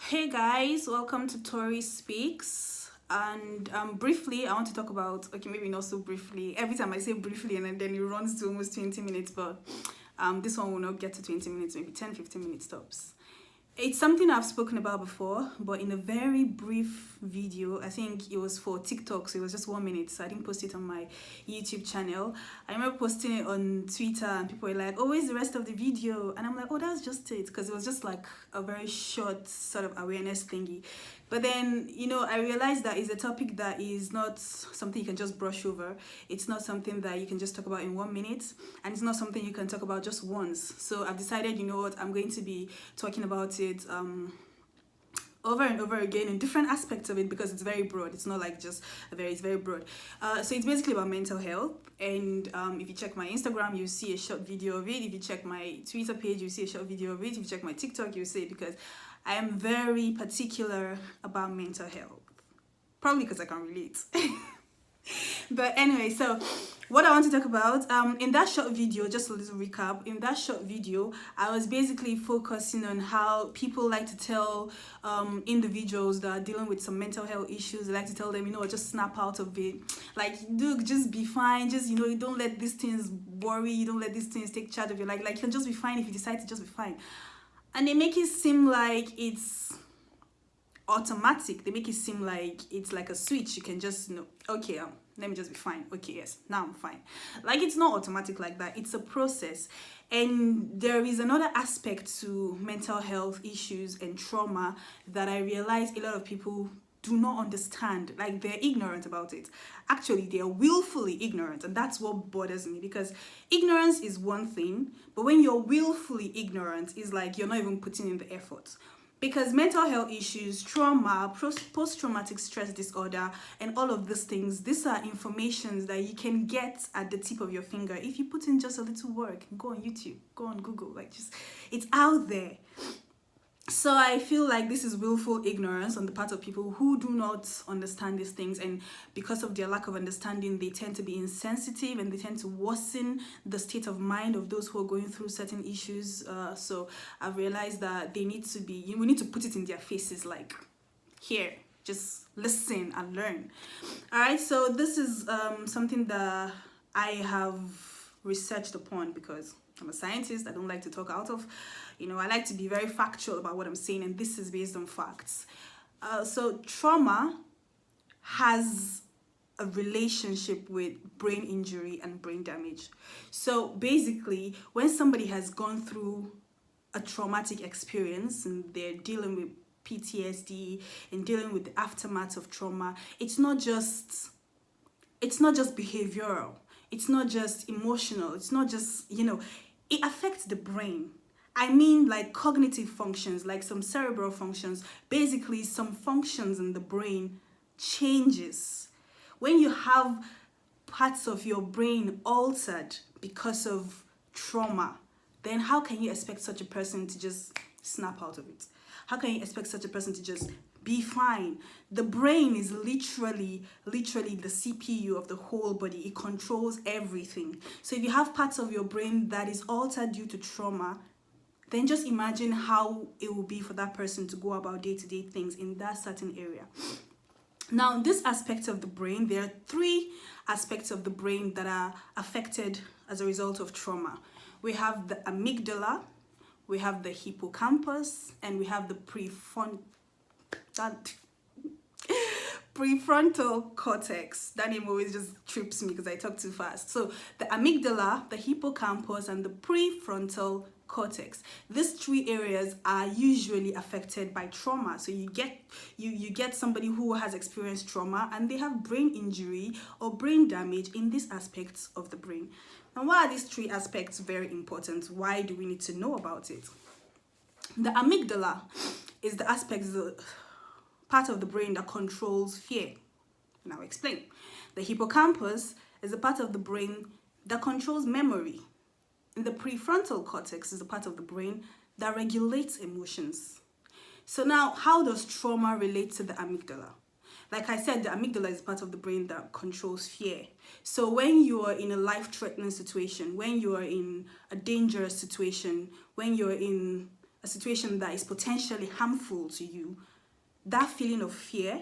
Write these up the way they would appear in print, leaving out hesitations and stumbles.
Hey guys, welcome to Tori Speaks. And briefly, I want to talk about, okay, maybe not so briefly. Every time I say briefly and then it runs to almost 20 minutes, but this one will not get to 20 minutes, maybe 10-15 minutes tops. It's something I've spoken about before, but in a very brief video. I think it was for TikTok, so it was just 1 minute, so I didn't post it on my YouTube channel. I remember posting it on Twitter, and people were like, oh, where's the rest of the video? And I'm like, oh, that's just it, because it was just like a very short sort of awareness thingy. But then, I realized that it's a topic that is not something you can just brush over. It's not something that you can just talk about in 1 minute, and it's not something you can talk about just once. So I've decided, I'm going to be talking about it over and over again in different aspects of it, because it's very broad. It's not like just it's very broad. So it's basically about mental health. And if you check my Instagram, you see a short video of it. If you check my Twitter page, you see a short video of it. If you check my TikTok, you see it, because I am very particular about mental health. Probably because I can relate. But anyway, so what I want to talk about, in that short video, just a little recap, in that short video, I was basically focusing on how people like to tell individuals that are dealing with some mental health issues. They like to tell them, just snap out of it. Like, dude, just be fine. Just, you don't let these things worry. You don't let these things take charge of your life. Like, you can just be fine if you decide to just be fine. And they make it seem like it's automatic. They make it seem like it's like a switch. You can just, okay, let me just be fine. Okay, yes, now I'm fine. Like, it's not automatic like that. It's a process. And there is another aspect to mental health issues and trauma that I realize a lot of people do not understand. Like, they're ignorant about it. Actually, they're willfully ignorant, and that's what bothers me, because ignorance is one thing, but when you're willfully ignorant, it's like you're not even putting in the effort. Because mental health issues, trauma, post-traumatic stress disorder, and all of these things, these are informations that you can get at the tip of your finger if you put in just a little work. Go on YouTube, go on Google, it's out there. So I feel like this is willful ignorance on the part of people who do not understand these things, and because of their lack of understanding, they tend to be insensitive, and they tend to worsen the state of mind of those who are going through certain issues. So I've realized that we need to put it in their faces, like, here, just listen and learn. All right, so this is something that I have researched upon, because I'm a scientist. I don't like to talk out of, I like to be very factual about what I'm saying, and this is based on facts. So trauma has a relationship with brain injury and brain damage. So basically, when somebody has gone through a traumatic experience and they're dealing with PTSD and dealing with the aftermath of trauma, it's not just behavioral. It's not just emotional. It's not just, it affects the brain. I mean, like cognitive functions, like some cerebral functions, basically some functions in the brain changes. When you have parts of your brain altered because of trauma, then how can you expect such a person to just snap out of it? How can you expect such a person to just be fine? The brain is literally the CPU of the whole body. It controls everything. So if you have parts of your brain that is altered due to trauma, then just imagine how it will be for that person to go about day-to-day things in that certain area. Now, this aspect of the brain, there are 3 aspects of the brain that are affected as a result of trauma. We have the amygdala, we have the hippocampus, and we have the prefrontal cortex. That name always just trips me because I talk too fast. So the amygdala, the hippocampus, and the prefrontal cortex. These 3 areas are usually affected by trauma. So you get somebody who has experienced trauma and they have brain injury or brain damage in these aspects of the brain. And why are these 3 aspects very important? Why do we need to know about it? The amygdala is the part of the brain that controls fear. And I'll explain. The hippocampus is the part of the brain that controls memory. And the prefrontal cortex is the part of the brain that regulates emotions. So now, how does trauma relate to the amygdala? Like I said, the amygdala is part of the brain that controls fear. So when you are in a life-threatening situation, when you are in a dangerous situation, when you're in a situation that is potentially harmful to you, that feeling of fear,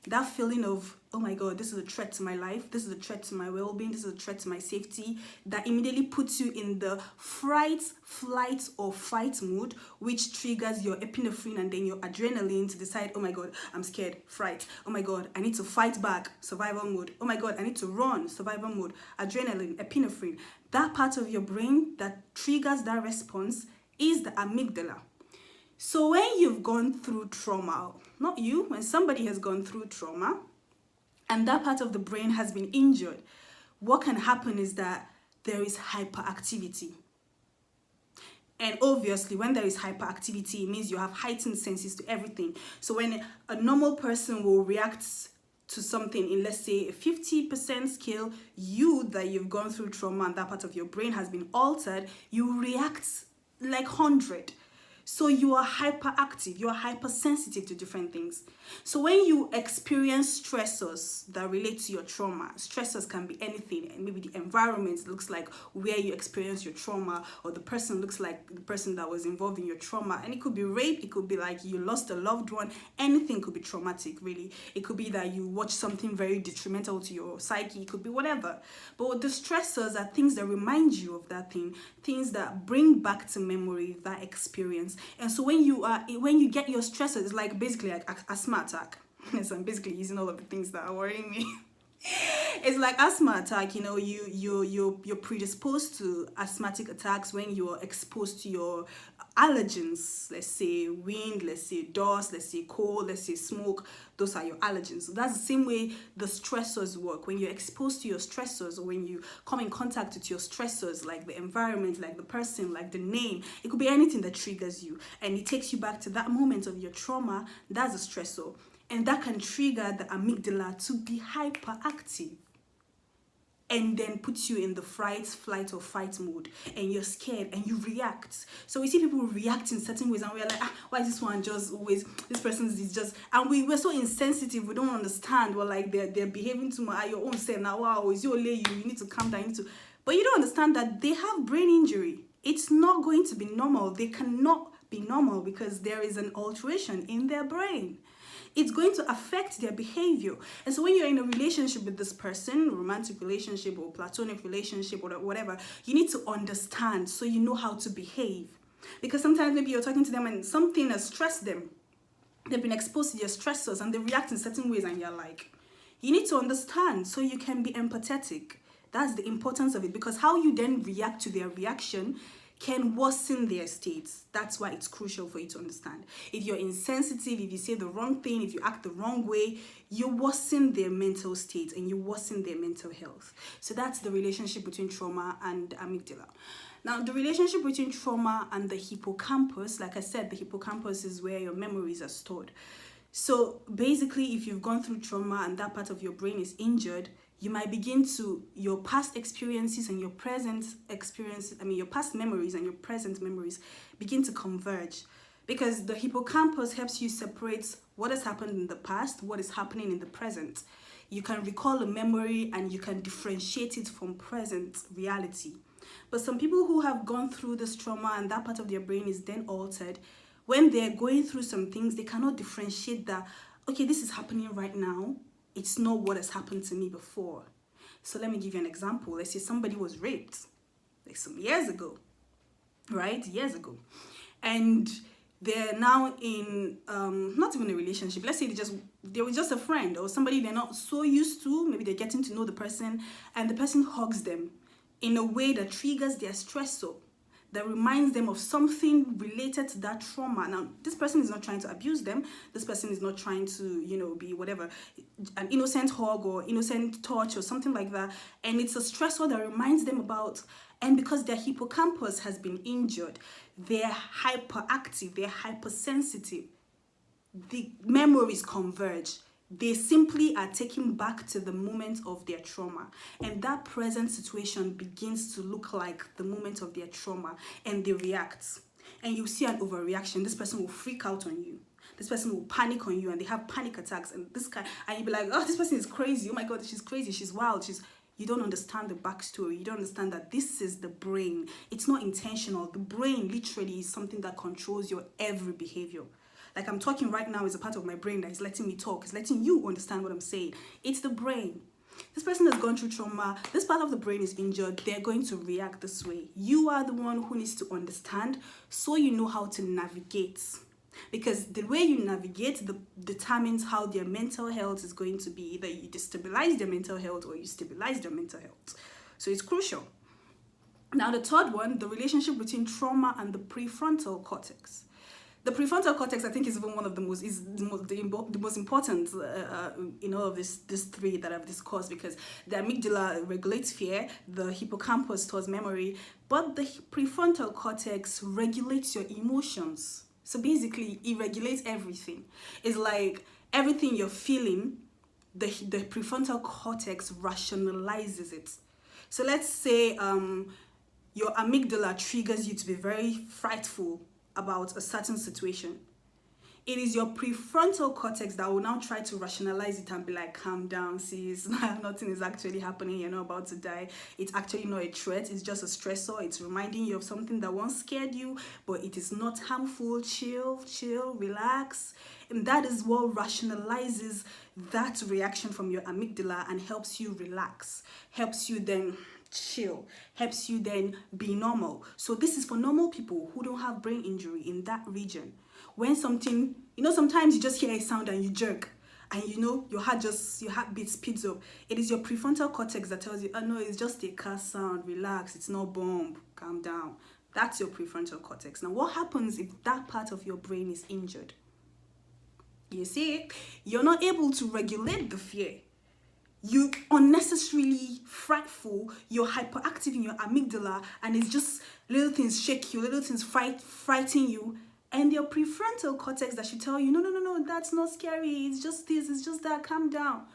that feeling of, oh my God, this is a threat to my life, this is a threat to my well-being, this is a threat to my safety, that immediately puts you in the fright, flight, or fight mode, which triggers your epinephrine and then your adrenaline to decide, oh my God, I'm scared, fright, oh my God, I need to fight back, survival mode, oh my God, I need to run, survival mode, adrenaline, epinephrine. That part of your brain that triggers that response is the amygdala. So when you've gone through trauma, not you, when somebody has gone through trauma and that part of the brain has been injured, what can happen is that there is hyperactivity. And obviously, when there is hyperactivity, it means you have heightened senses to everything. So when a normal person will react to something in, let's say, a 50% scale, you that you've gone through trauma and that part of your brain has been altered, you react like 100. So you are hyperactive, you are hypersensitive to different things. So when you experience stressors that relate to your trauma, stressors can be anything, and maybe the environment looks like where you experience your trauma, or the person looks like the person that was involved in your trauma. And it could be rape, it could be like you lost a loved one, anything could be traumatic, really. It could be that you watch something very detrimental to your psyche, it could be whatever. But the stressors are things that remind you of that thing, things that bring back to memory that experience. And so when you get your stressors, it's like basically like asthma attack. So I'm basically using all of the things that are worrying me. It's like asthma attack, you're predisposed to asthmatic attacks when you're exposed to your allergens. Let's say wind, let's say dust, let's say cold, let's say smoke. Those are your allergens. So that's the same way the stressors work. When you're exposed to your stressors, or when you come in contact with your stressors, like the environment, like the person, like the name, it could be anything that triggers you and it takes you back to that moment of your trauma. That's a stressor. And that can trigger the amygdala to be hyperactive and then puts you in the fight, flight, or fight mode, and you're scared and you react. So we see people react in certain ways and we're like, why is this one just always, this person is just, and we're so insensitive, we don't understand. We're like, they're behaving to your own self now. Wow, is you lay you need to calm down, but you don't understand that they have brain injury. It's not going to be normal. They cannot be normal because there is an alteration in their brain. It's going to affect their behavior. And so when you're in a relationship with this person, romantic relationship or platonic relationship or whatever, you need to understand so you know how to behave. Because sometimes maybe you're talking to them and something has stressed them. They've been exposed to their stressors and they react in certain ways and you're like, you need to understand so you can be empathetic. That's the importance of it, because how you then react to their reaction can worsen their states. That's why it's crucial for you to understand. If you're insensitive, if you say the wrong thing, if you act the wrong way, you worsen their mental state and you worsen their mental health. So that's the relationship between trauma and amygdala. Now, the relationship between trauma and the hippocampus, like I said, the hippocampus is where your memories are stored. So basically, if you've gone through trauma and that part of your brain is injured, you might begin to, your past experiences and your present experiences, your past memories and your present memories begin to converge, because the hippocampus helps you separate what has happened in the past, what is happening in the present. You can recall a memory and you can differentiate it from present reality. But some people who have gone through this trauma and that part of their brain is then altered, when they're going through some things, they cannot differentiate that, okay, this is happening right now. It's not what has happened to me before. So let me give you an example. Let's say somebody was raped like some years ago, right? Years ago. And they're now in, not even a relationship. Let's say they were just a friend or somebody they're not so used to. Maybe they're getting to know the person and the person hugs them in a way that triggers their stressor, that reminds them of something related to that trauma. Now, this person is not trying to abuse them. This person is not trying to, be whatever, an innocent hug or innocent touch or something like that. And it's a stressor that reminds them about, and because their hippocampus has been injured, they're hyperactive, they're hypersensitive. The memories converge. They simply are taken back to the moment of their trauma. And that present situation begins to look like the moment of their trauma. And they react. And you see an overreaction. This person will freak out on you. This person will panic on you. And they have panic attacks. And you'll be like, oh, this person is crazy. Oh my God, she's crazy. She's wild. You don't understand the backstory. You don't understand that this is the brain. It's not intentional. The brain literally is something that controls your every behavior. Like I'm talking right now is a part of my brain that is letting me talk. It's letting you understand what I'm saying. It's the brain. This person has gone through trauma. This part of the brain is injured. They're going to react this way. You are the one who needs to understand so you know how to navigate. Because the way you navigate determines how their mental health is going to be. Either you destabilize their mental health or you stabilize their mental health. So it's crucial. Now the third one, the relationship between trauma and the prefrontal cortex. The prefrontal cortex, I think, is even one of the most important in all of these three that I've discussed, because the amygdala regulates fear, the hippocampus stores memory, but the prefrontal cortex regulates your emotions. So basically, it regulates everything. It's like everything you're feeling, the prefrontal cortex rationalizes it. So let's say your amygdala triggers you to be very frightful about a certain situation. It is your prefrontal cortex that will now try to rationalize it and be like, calm down, sis, nothing is actually happening, you're not about to die. It's actually not a threat, it's just a stressor. It's reminding you of something that once scared you, but it is not harmful. Chill, relax. And that is what rationalizes that reaction from your amygdala and helps you relax, helps you then chill, helps you then be normal. So this is for normal people who don't have brain injury in that region. When something, sometimes you just hear a sound and you jerk, and your heartbeat speeds up. It is your prefrontal cortex that tells you, oh no, it's just a car sound, relax, it's no bomb, calm down. That's your prefrontal cortex. Now what happens if that part of your brain is injured? You see, you're not able to regulate the fear. You unnecessarily frightful, you're hyperactive in your amygdala, and it's just little things shake you, little things frighten you, and your prefrontal cortex that should tell you, no, that's not scary, it's just this, it's just that, calm down.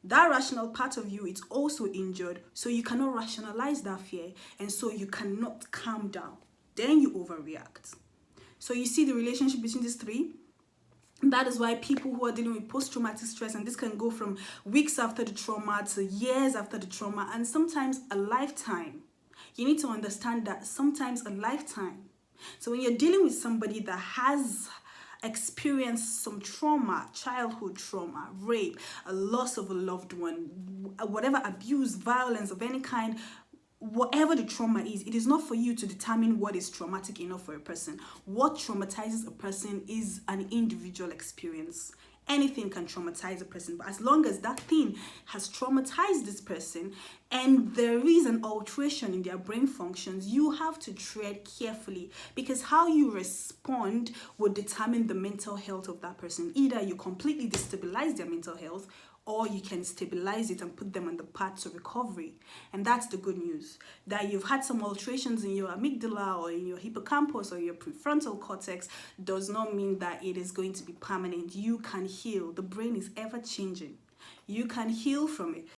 That rational part of you is also injured, so you cannot rationalize that fear, and so you cannot calm down. Then you overreact. So you see the relationship between these three? That is why people who are dealing with post-traumatic stress, and this can go from weeks after the trauma to years after the trauma, and sometimes a lifetime. You need to understand that sometimes a lifetime. So when you're dealing with somebody that has experienced some trauma, childhood trauma, rape, a loss of a loved one, whatever abuse, violence of any kind, whatever the trauma is, it is not for you to determine what is traumatic enough for a person. What traumatizes a person is an individual experience. Anything can traumatize a person, but as long as that thing has traumatized this person and there is an alteration in their brain functions, you have to tread carefully, because how you respond will determine the mental health of that person. Either you completely destabilize their mental health, or you can stabilize it and put them on the path to recovery. And that's the good news, that you've had some alterations in your amygdala or in your hippocampus or your prefrontal cortex does not mean that it is going to be permanent. You can heal. The brain is ever changing. You can heal from it.